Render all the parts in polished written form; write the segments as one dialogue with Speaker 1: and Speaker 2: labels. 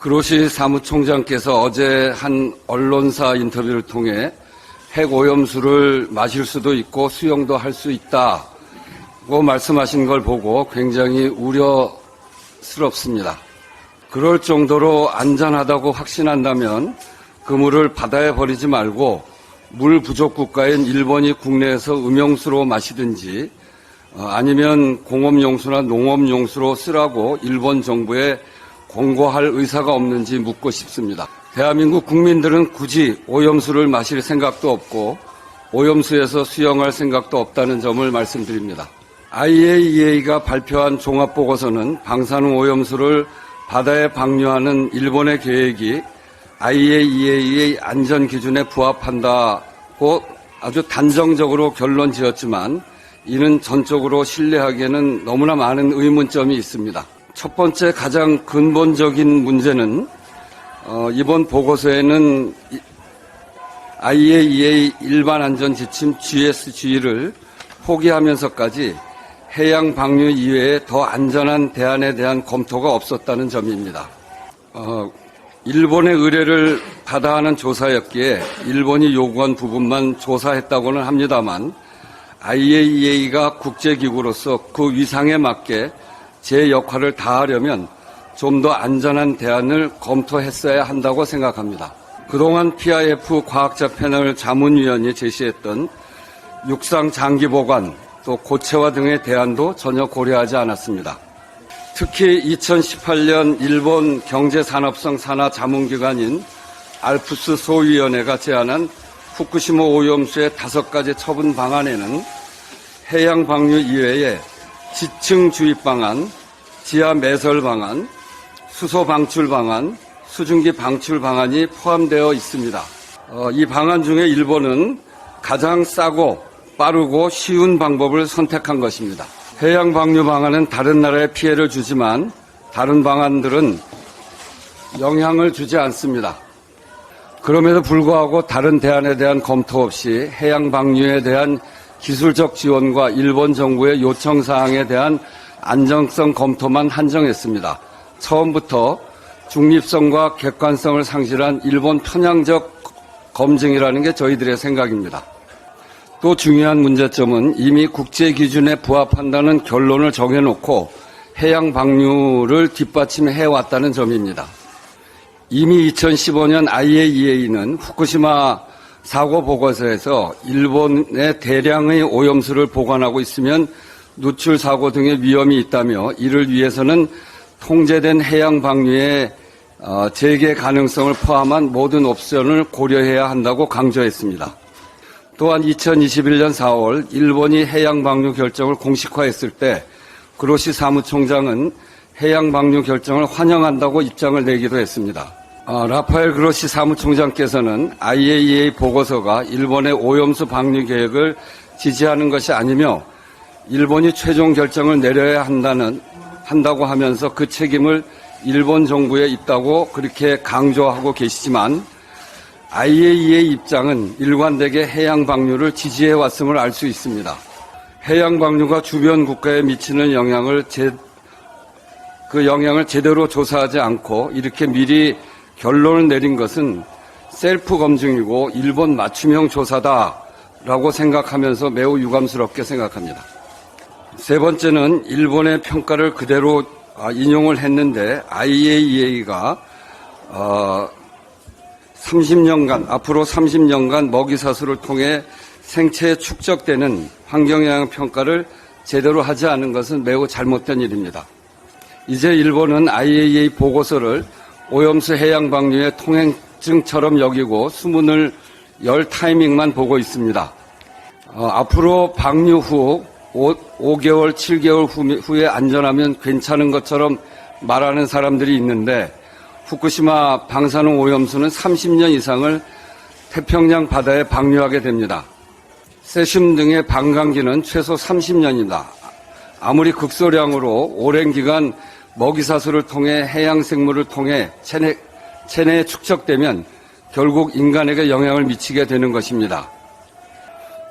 Speaker 1: 그로시 사무총장께서 어제 한 언론사 인터뷰를 통해 핵 오염수를 마실 수도 있고 수용도 할 수 있다고 말씀하신 걸 보고 굉장히 우려스럽습니다. 그럴 정도로 안전하다고 확신한다면 그 물을 바다에 버리지 말고 물 부족 국가인 일본이 국내에서 음용수로 마시든지 아니면 공업용수나 농업용수로 쓰라고 일본 정부에 권고할 의사가 없는지 묻고 싶습니다. 대한민국 국민들은 굳이 오염수를 마실 생각도 없고 오염수에서 수용할 생각도 없다는 점을 말씀드립니다. IAEA가 발표한 종합보고서는 방사능 오염수를 바다에 방류하는 일본의 계획이 IAEA의 안전기준에 부합한다고 아주 단정적으로 결론 지었지만 이는 전적으로 신뢰하기에는 너무나 많은 의문점이 있습니다. 첫 번째 가장 근본적인 문제는 이번 보고서에는 IAEA 일반안전지침 GSG를 포기하면서까지 해양 방류 이외에 더 안전한 대안에 대한 검토가 없었다는 점입니다. 일본의 의뢰를 받아 하는 조사였기에 일본이 요구한 부분만 조사했다고는 합니다만 IAEA가 국제기구로서 그 위상에 맞게 제 역할을 다하려면 좀 더 안전한 대안을 검토했어야 한다고 생각합니다. 그동안 PIF 과학자 패널 자문위원이 제시했던 육상 장기 보관 또 고체화 등의 대안도 전혀 고려하지 않았습니다. 특히 2018년 일본 경제산업성 산하 자문기관인 알프스 소위원회가 제안한 후쿠시마 오염수의 5가지 처분 방안에는 해양 방류 이외에 지층 주입 방안, 지하 매설 방안, 수소 방출 방안, 수증기 방출 방안이 포함되어 있습니다. 이 방안 중에 일본은 가장 싸고 빠르고 쉬운 방법을 선택한 것입니다. 해양 방류 방안은 다른 나라에 피해를 주지만 다른 방안들은 영향을 주지 않습니다. 그럼에도 불구하고 다른 대안에 대한 검토 없이 해양 방류에 대한 기술적 지원과 일본 정부의 요청 사항에 대한 안정성 검토만 한정했습니다. 처음부터 중립성과 객관성을 상실한 일본 편향적 검증이라는 게 저희들의 생각입니다. 또 중요한 문제점은 이미 국제 기준에 부합한다는 결론을 정해놓고 해양 방류를 뒷받침해 왔다는 점입니다. 이미 2015년 IAEA는 후쿠시마 사고 보고서에서 일본의 대량의 오염수를 보관하고 있으면 누출 사고 등의 위험이 있다며 이를 위해서는 통제된 해양 방류의 재개 가능성을 포함한 모든 옵션을 고려해야 한다고 강조했습니다. 또한 2021년 4월 일본이 해양 방류 결정을 공식화했을 때 그로시 사무총장은 해양 방류 결정을 환영한다고 입장을 내기도 했습니다. 라파엘 그로시 사무총장께서는 IAEA 보고서가 일본의 오염수 방류 계획을 지지하는 것이 아니며 일본이 최종 결정을 내려야 한다고 하면서 그 책임을 일본 정부에 있다고 그렇게 강조하고 계시지만 IAEA 입장은 일관되게 해양 방류를 지지해 왔음을 알 수 있습니다. 해양 방류가 주변 국가에 미치는 영향을 제대로 조사하지 않고 이렇게 미리 결론을 내린 것은 셀프 검증이고 일본 맞춤형 조사다라고 생각하면서 매우 유감스럽게 생각합니다. 세 번째는 일본의 평가를 그대로 인용을 했는데 IAEA가 30년간 앞으로 30년간 먹이사슬을 통해 생체에 축적되는 환경영향 평가를 제대로 하지 않은 것은 매우 잘못된 일입니다. 이제 일본은 IAEA 보고서를 오염수 해양 방류의 통행증처럼 여기고 수문을 열 타이밍만 보고 있습니다. 앞으로 방류 후 5개월, 7개월 후에 안전하면 괜찮은 것처럼 말하는 사람들이 있는데 후쿠시마 방사능 오염수는 30년 이상을 태평양 바다에 방류하게 됩니다. 세슘 등의 방광기는 최소 30년이다. 아무리 극소량으로 오랜 기간 먹이사슬을 통해 해양 생물을 통해 체내에 축적되면 결국 인간에게 영향을 미치게 되는 것입니다.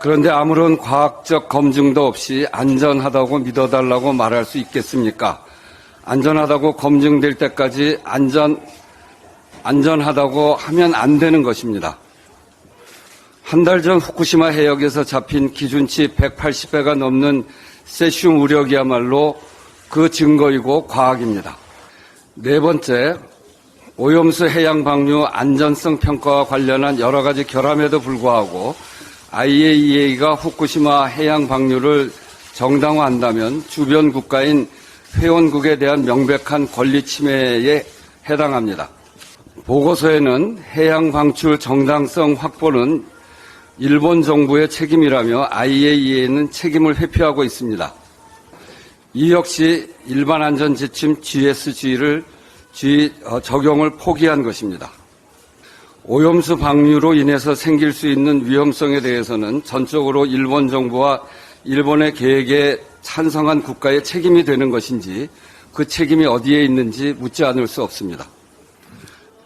Speaker 1: 그런데 아무런 과학적 검증도 없이 안전하다고 믿어달라고 말할 수 있겠습니까? 안전하다고 검증될 때까지 안전하다고 하면 안 되는 것입니다. 한 달 전 후쿠시마 해역에서 잡힌 기준치 180배가 넘는 세슘 우려기야말로 그 증거이고 과학입니다. 네 번째, 오염수 해양 방류 안전성 평가와 관련한 여러 가지 결함에도 불구하고 IAEA가 후쿠시마 해양 방류를 정당화한다면 주변 국가인 회원국에 대한 명백한 권리 침해에 해당합니다. 보고서에는 해양 방출 정당성 확보는 일본 정부의 책임이라며 IAEA는 책임을 회피하고 있습니다. 이 역시 일반 안전 지침 GSG를 적용을 포기한 것입니다. 오염수 방류로 인해서 생길 수 있는 위험성에 대해서는 전적으로 일본 정부와 일본의 계획에 찬성한 국가의 책임이 되는 것인지 그 책임이 어디에 있는지 묻지 않을 수 없습니다.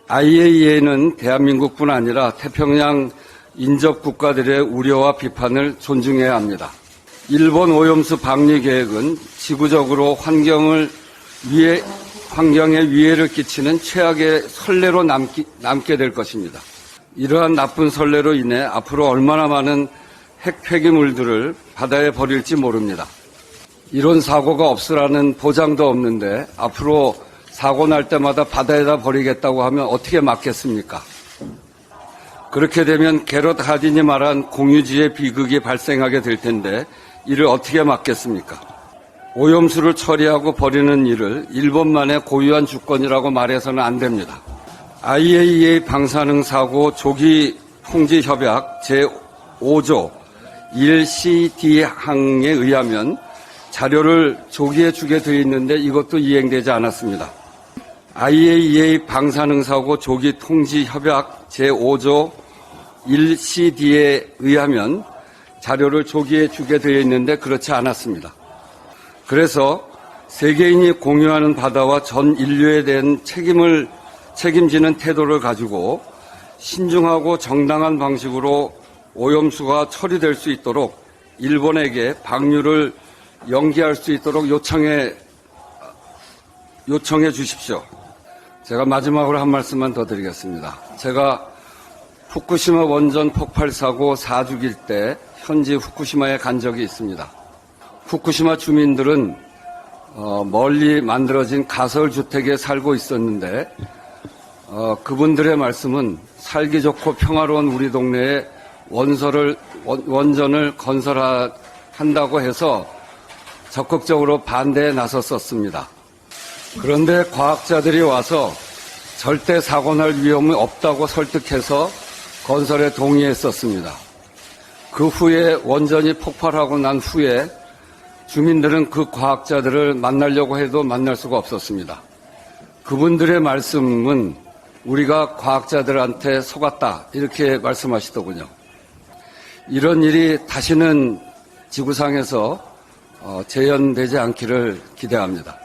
Speaker 1: IAEA는 대한민국뿐 아니라 태평양 인접 국가들의 우려와 비판을 존중해야 합니다. 일본 오염수 방류 계획은 지구적으로 환경에 위해를 끼치는 최악의 선례로 남게 될 것입니다. 이러한 나쁜 선례로 인해 앞으로 얼마나 많은 핵 폐기물들을 바다에 버릴지 모릅니다. 이런 사고가 없으라는 보장도 없는데 앞으로 사고 날 때마다 바다에다 버리겠다고 하면 어떻게 막겠습니까? 그렇게 되면 게럿 하딘이 말한 공유지의 비극이 발생하게 될 텐데 이를 어떻게 막겠습니까? 오염수를 처리하고 버리는 일을 일본만의 고유한 주권이라고 말해서는 안 됩니다. IAEA 방사능 사고 조기 통지 협약 제5조 1CD 항에 의하면 자료를 조기에 주게 되어 있는데 이것도 이행되지 않았습니다. IAEA 방사능 사고 조기 통지 협약 제5조 1CD에 의하면 자료를 조기에 주게 되어 있는데 그렇지 않았습니다. 그래서 세계인이 공유하는 바다와 전 인류에 대한 책임지는 태도를 가지고 신중하고 정당한 방식으로 오염수가 처리될 수 있도록 일본에게 방류를 연기할 수 있도록 요청해 주십시오. 제가 마지막으로 한 말씀만 더 드리겠습니다. 제가 후쿠시마 원전 폭발 사고 4주기일 때 현지 후쿠시마에 간 적이 있습니다. 후쿠시마 주민들은 멀리 만들어진 가설주택에 살고 있었는데 그분들의 말씀은 살기 좋고 평화로운 우리 동네에 원전을 건설한다고 해서 적극적으로 반대에 나섰었습니다. 그런데 과학자들이 와서 절대 사고 날 위험이 없다고 설득해서 건설에 동의했었습니다. 그 후에 원전이 폭발하고 난 후에 주민들은 그 과학자들을 만나려고 해도 만날 수가 없었습니다. 그분들의 말씀은 우리가 과학자들한테 속았다 이렇게 말씀하시더군요. 이런 일이 다시는 지구상에서 재현되지 않기를 기대합니다.